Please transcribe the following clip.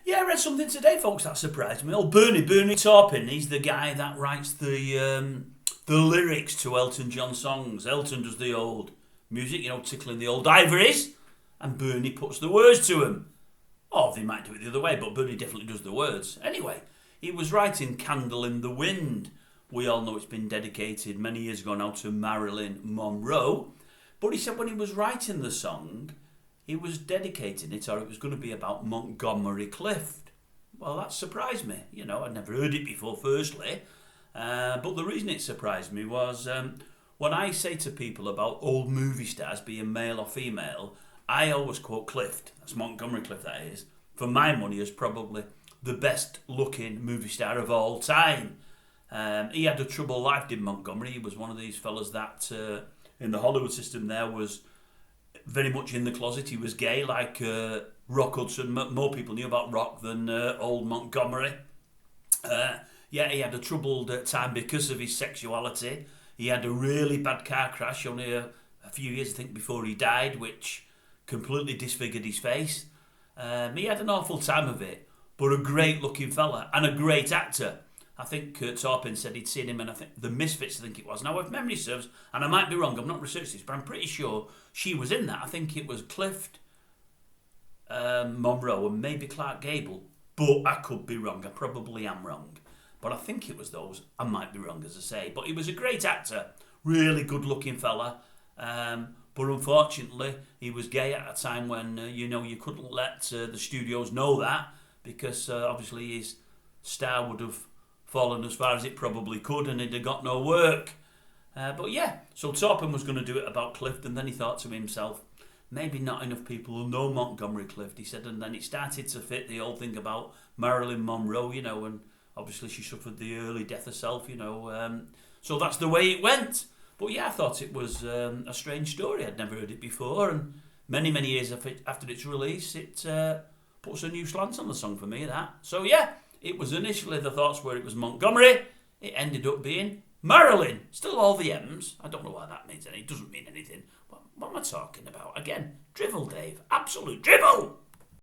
Yeah, I read something today, folks, that surprised me. Oh, Bernie Taupin, he's the guy that writes the lyrics to Elton John songs. Elton does the old music, tickling the old ivories, and Bernie puts the words to them. Oh, they might do it the other way, but Bernie definitely does the words. Anyway, he was writing Candle in the Wind. We all know it's been dedicated many years ago now to Marilyn Monroe. But he said when he was writing the song, he was dedicating it, or it was going to be about Montgomery Clift. Well, that surprised me. I'd never heard it before, firstly. But the reason it surprised me was when I say to people about old movie stars being male or female, I always quote Clift. That's Montgomery Clift, that is. For my money, is probably the best looking movie star of all time. He had a troubled life, did Montgomery. He was one of these fellas that in the Hollywood system there was very much in the closet. He was gay, like Rock Hudson. More people knew about Rock than old Montgomery. He had a troubled time because of his sexuality. He had a really bad car crash only a few years, I think, before he died, which completely disfigured his face. He had an awful time of it, but a great looking fella and a great actor. I think Taupan said he'd seen him in, I think, The Misfits, I think it was. Now, if memory serves, and I might be wrong, I've not researched this, but I'm pretty sure she was in that. I think it was Clift, Monroe, and maybe Clark Gable. But I could be wrong. I probably am wrong. But I think it was those. I might be wrong, as I say. But he was a great actor. Really good-looking fella. But unfortunately, he was gay at a time when, you couldn't let the studios know that, because obviously his star would have fallen as far as it probably could, and he'd have got no work. But yeah, so Taupan was going to do it about Clift, and then he thought to himself, maybe not enough people will know Montgomery Clift, he said, and then it started to fit the old thing about Marilyn Monroe, and obviously she suffered the early death herself, so that's the way it went. But yeah, I thought it was a strange story. I'd never heard it before, and many, many years after its release, it puts a new slant on the song for me, that. So yeah, it was initially the thoughts were it was Montgomery. It ended up being Marilyn. Still all the M's. I don't know why that means anything. It doesn't mean anything. What am I talking about? Again, drivel, Dave. Absolute drivel.